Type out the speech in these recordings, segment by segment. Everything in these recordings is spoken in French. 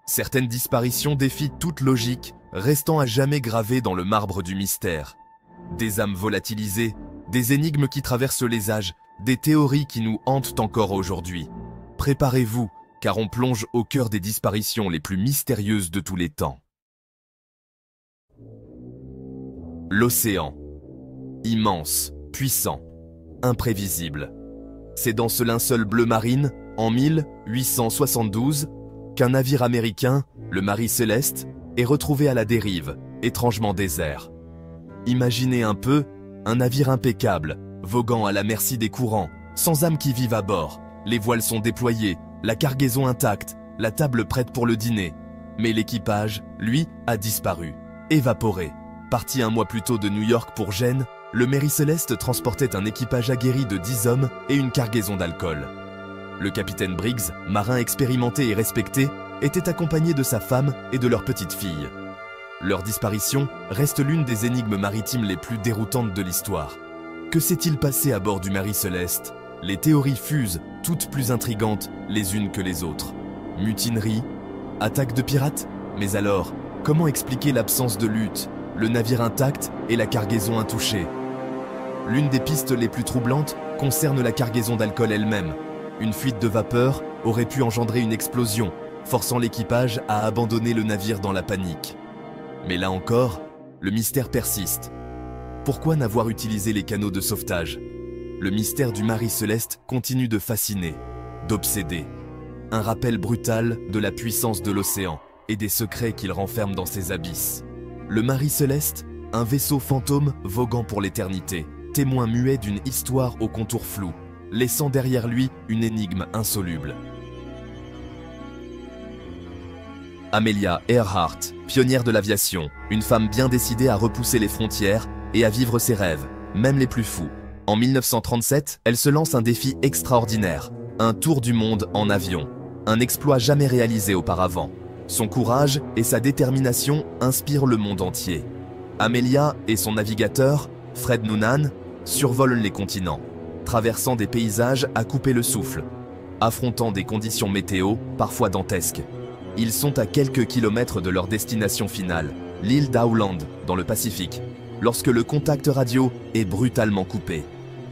Certaines disparitions défient toute logique, restant à jamais gravées dans le marbre du mystère. Des âmes volatilisées, des énigmes qui traversent les âges, des théories qui nous hantent encore aujourd'hui. Préparez-vous, car on plonge au cœur des disparitions les plus mystérieuses de tous les temps. L'océan. Immense, puissant, imprévisible. C'est dans ce linceul bleu marine, en 1872, qu'un navire américain, le Marie Céleste, est retrouvé à la dérive, étrangement désert. Imaginez un peu, un navire impeccable, voguant à la merci des courants, sans âme qui vive à bord. Les voiles sont déployées, la cargaison intacte, la table prête pour le dîner. Mais l'équipage, lui, a disparu, évaporé. Parti un mois plus tôt de New York pour Gênes, le Mary Celeste transportait un équipage aguerri de 10 hommes et une cargaison d'alcool. Le capitaine Briggs, marin expérimenté et respecté, était accompagné de sa femme et de leur petite fille. Leur disparition reste l'une des énigmes maritimes les plus déroutantes de l'histoire. Que s'est-il passé à bord du Mary Celeste? Les théories fusent, toutes plus intrigantes les unes que les autres. Mutinerie? Attaque de pirates? Mais alors, comment expliquer l'absence de lutte, le navire intact et la cargaison intouchée? L'une des pistes les plus troublantes concerne la cargaison d'alcool elle-même. Une fuite de vapeur aurait pu engendrer une explosion, forçant l'équipage à abandonner le navire dans la panique. Mais là encore, le mystère persiste. Pourquoi n'avoir utilisé les canaux de sauvetage? Le mystère du Mary Celeste continue de fasciner, d'obséder. Un rappel brutal de la puissance de l'océan et des secrets qu'il renferme dans ses abysses. Le Mary Celeste, un vaisseau fantôme voguant pour l'éternité, témoin muet d'une histoire aux contours flous, laissant derrière lui une énigme insoluble. Amelia Earhart, pionnière de l'aviation, une femme bien décidée à repousser les frontières et à vivre ses rêves, même les plus fous. En 1937, elle se lance un défi extraordinaire, un tour du monde en avion, un exploit jamais réalisé auparavant. Son courage et sa détermination inspirent le monde entier. Amelia et son navigateur, Fred Noonan, survolent les continents, traversant des paysages à couper le souffle, affrontant des conditions météo parfois dantesques. Ils sont à quelques kilomètres de leur destination finale, l'île d'Auland, dans le Pacifique, lorsque le contact radio est brutalement coupé.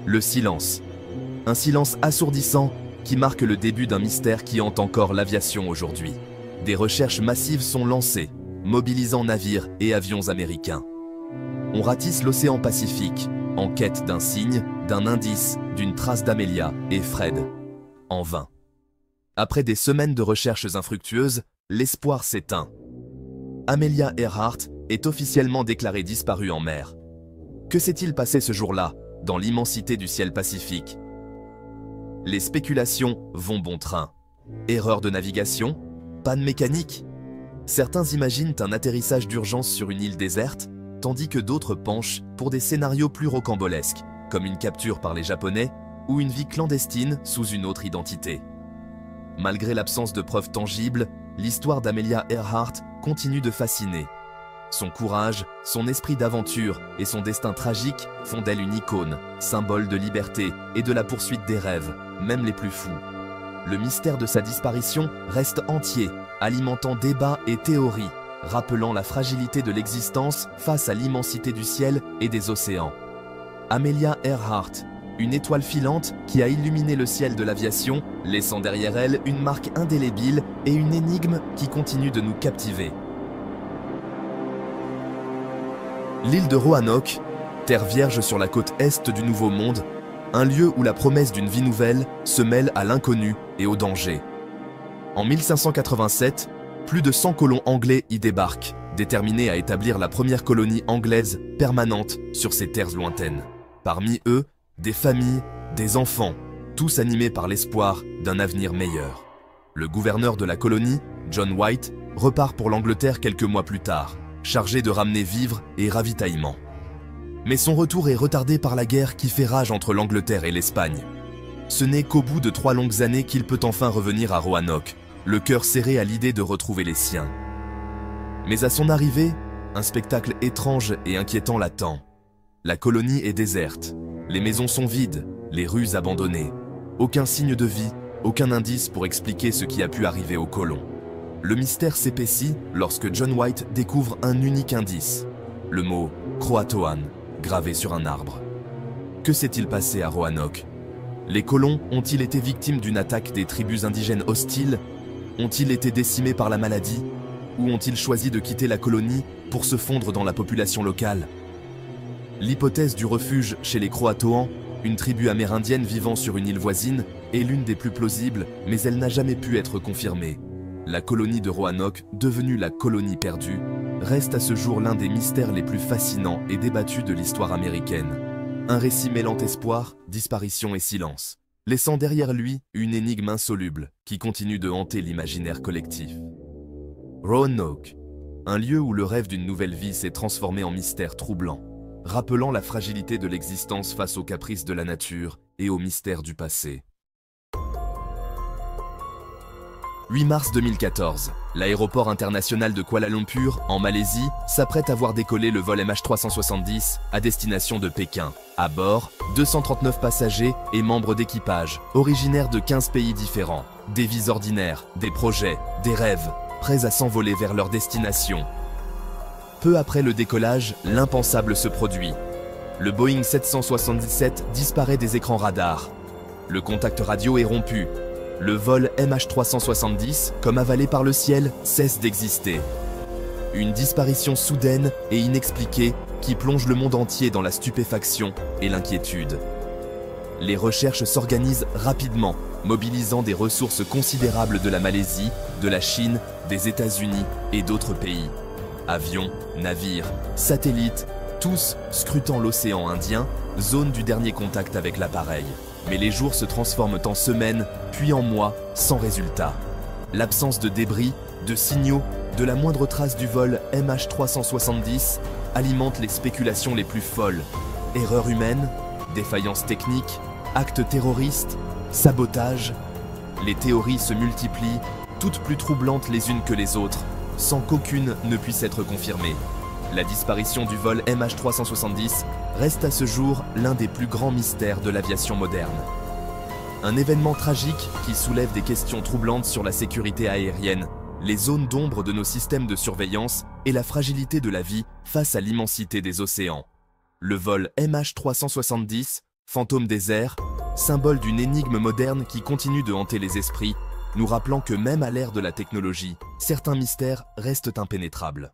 Le silence. Un silence assourdissant qui marque le début d'un mystère qui hante encore l'aviation aujourd'hui. Des recherches massives sont lancées, mobilisant navires et avions américains. On ratisse l'océan Pacifique, en quête d'un signe, d'un indice, d'une trace d'Amelia et Fred. En vain. Après des semaines de recherches infructueuses, l'espoir s'éteint. Amelia Earhart est officiellement déclarée disparue en mer. Que s'est-il passé ce jour-là, dans l'immensité du ciel Pacifique? Les spéculations vont bon train. Erreur de navigation? Panne mécanique? Certains imaginent un atterrissage d'urgence sur une île déserte, tandis que d'autres penchent pour des scénarios plus rocambolesques, comme une capture par les Japonais ou une vie clandestine sous une autre identité. Malgré l'absence de preuves tangibles, l'histoire d'Amelia Earhart continue de fasciner. Son courage, son esprit d'aventure et son destin tragique font d'elle une icône, symbole de liberté et de la poursuite des rêves, même les plus fous. Le mystère de sa disparition reste entier, alimentant débats et théories, rappelant la fragilité de l'existence face à l'immensité du ciel et des océans. Amelia Earhart, une étoile filante qui a illuminé le ciel de l'aviation, laissant derrière elle une marque indélébile et une énigme qui continue de nous captiver. L'île de Roanoke, terre vierge sur la côte est du Nouveau Monde, un lieu où la promesse d'une vie nouvelle se mêle à l'inconnu et au danger. En 1587, plus de 100 colons anglais y débarquent, déterminés à établir la première colonie anglaise permanente sur ces terres lointaines. Parmi eux, des familles, des enfants, tous animés par l'espoir d'un avenir meilleur. Le gouverneur de la colonie, John White, repart pour l'Angleterre quelques mois plus tard, chargé de ramener vivres et ravitaillement. Mais son retour est retardé par la guerre qui fait rage entre l'Angleterre et l'Espagne. Ce n'est qu'au bout de 3 longues années qu'il peut enfin revenir à Roanoke, le cœur serré à l'idée de retrouver les siens. Mais à son arrivée, un spectacle étrange et inquiétant l'attend. La colonie est déserte, les maisons sont vides, les rues abandonnées. Aucun signe de vie, aucun indice pour expliquer ce qui a pu arriver aux colons. Le mystère s'épaissit lorsque John White découvre un unique indice, le mot « Croatoan » gravé sur un arbre. Que s'est-il passé à Roanoke? Les colons ont-ils été victimes d'une attaque des tribus indigènes hostiles? Ont-ils été décimés par la maladie? Ou ont-ils choisi de quitter la colonie pour se fondre dans la population locale? L'hypothèse du refuge chez les Croatoans, une tribu amérindienne vivant sur une île voisine, est l'une des plus plausibles, mais elle n'a jamais pu être confirmée. La colonie de Roanoke, devenue la colonie perdue, reste à ce jour l'un des mystères les plus fascinants et débattus de l'histoire américaine. Un récit mêlant espoir, disparition et silence, laissant derrière lui une énigme insoluble qui continue de hanter l'imaginaire collectif. Roanoke, un lieu où le rêve d'une nouvelle vie s'est transformé en mystère troublant, rappelant la fragilité de l'existence face aux caprices de la nature et aux mystères du passé. 8 mars 2014, l'aéroport international de Kuala Lumpur, en Malaisie, s'apprête à voir décoller le vol MH370 à destination de Pékin. À bord, 239 passagers et membres d'équipage, originaires de 15 pays différents. Des vies ordinaires, des projets, des rêves, prêts à s'envoler vers leur destination. Peu après le décollage, l'impensable se produit. Le Boeing 777 disparaît des écrans radars. Le contact radio est rompu. Le vol MH370, comme avalé par le ciel, cesse d'exister. Une disparition soudaine et inexpliquée qui plonge le monde entier dans la stupéfaction et l'inquiétude. Les recherches s'organisent rapidement, mobilisant des ressources considérables de la Malaisie, de la Chine, des États-Unis et d'autres pays. Avions, navires, satellites, tous scrutant l'océan Indien, zone du dernier contact avec l'appareil. Mais les jours se transforment en semaines, puis en mois, sans résultat. L'absence de débris, de signaux, de la moindre trace du vol MH370 alimente les spéculations les plus folles. Erreurs humaines, défaillances techniques, actes terroristes, sabotage. Les théories se multiplient, toutes plus troublantes les unes que les autres, sans qu'aucune ne puisse être confirmée. La disparition du vol MH370 reste à ce jour l'un des plus grands mystères de l'aviation moderne. Un événement tragique qui soulève des questions troublantes sur la sécurité aérienne, les zones d'ombre de nos systèmes de surveillance et la fragilité de la vie face à l'immensité des océans. Le vol MH370, fantôme des airs, symbole d'une énigme moderne qui continue de hanter les esprits, nous rappelant que même à l'ère de la technologie, certains mystères restent impénétrables.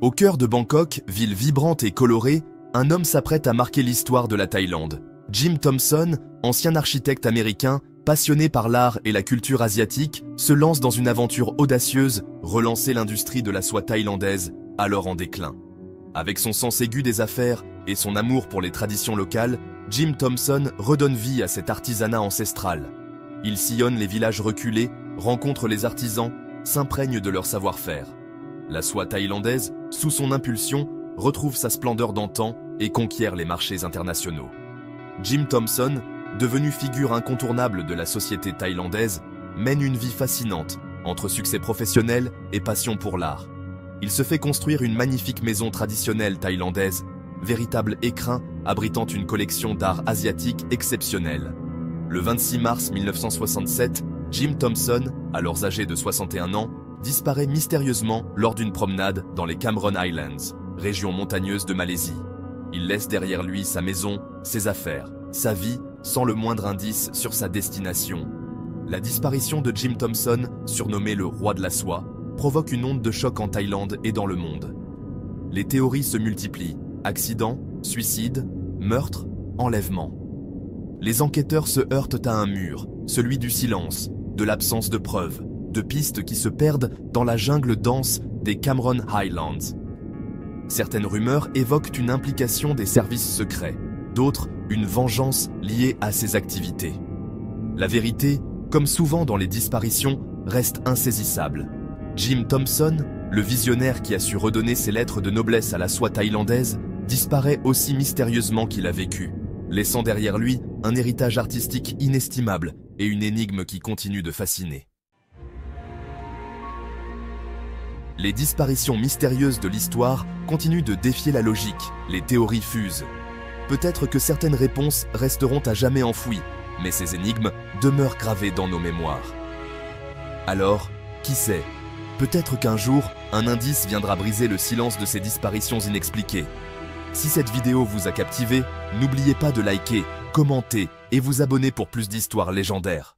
Au cœur de Bangkok, ville vibrante et colorée, un homme s'apprête à marquer l'histoire de la Thaïlande. Jim Thompson, ancien architecte américain, passionné par l'art et la culture asiatique, se lance dans une aventure audacieuse, relancer l'industrie de la soie thaïlandaise, alors en déclin. Avec son sens aigu des affaires et son amour pour les traditions locales, Jim Thompson redonne vie à cet artisanat ancestral. Il sillonne les villages reculés, rencontre les artisans, s'imprègne de leur savoir-faire. La soie thaïlandaise, sous son impulsion, retrouve sa splendeur d'antan et conquiert les marchés internationaux. Jim Thompson, devenu figure incontournable de la société thaïlandaise, mène une vie fascinante, entre succès professionnel et passion pour l'art. Il se fait construire une magnifique maison traditionnelle thaïlandaise, véritable écrin abritant une collection d'art asiatique exceptionnelle. Le 26 mars 1967, Jim Thompson, alors âgé de 61 ans, disparaît mystérieusement lors d'une promenade dans les Cameron Highlands, région montagneuse de Malaisie. Il laisse derrière lui sa maison, ses affaires, sa vie, sans le moindre indice sur sa destination. La disparition de Jim Thompson, surnommé le roi de la soie, provoque une onde de choc en Thaïlande et dans le monde. Les théories se multiplient, accidents, suicides, meurtres, enlèvements. Les enquêteurs se heurtent à un mur, celui du silence, de l'absence de preuves, de pistes qui se perdent dans la jungle dense des Cameron Highlands. Certaines rumeurs évoquent une implication des services secrets, d'autres une vengeance liée à ces activités. La vérité, comme souvent dans les disparitions, reste insaisissable. Jim Thompson, le visionnaire qui a su redonner ses lettres de noblesse à la soie thaïlandaise, disparaît aussi mystérieusement qu'il a vécu, laissant derrière lui un héritage artistique inestimable et une énigme qui continue de fasciner. Les disparitions mystérieuses de l'histoire continuent de défier la logique, les théories fusent. Peut-être que certaines réponses resteront à jamais enfouies, mais ces énigmes demeurent gravées dans nos mémoires. Alors, qui sait? Peut-être qu'un jour, un indice viendra briser le silence de ces disparitions inexpliquées. Si cette vidéo vous a captivé, n'oubliez pas de liker, commenter et vous abonner pour plus d'histoires légendaires.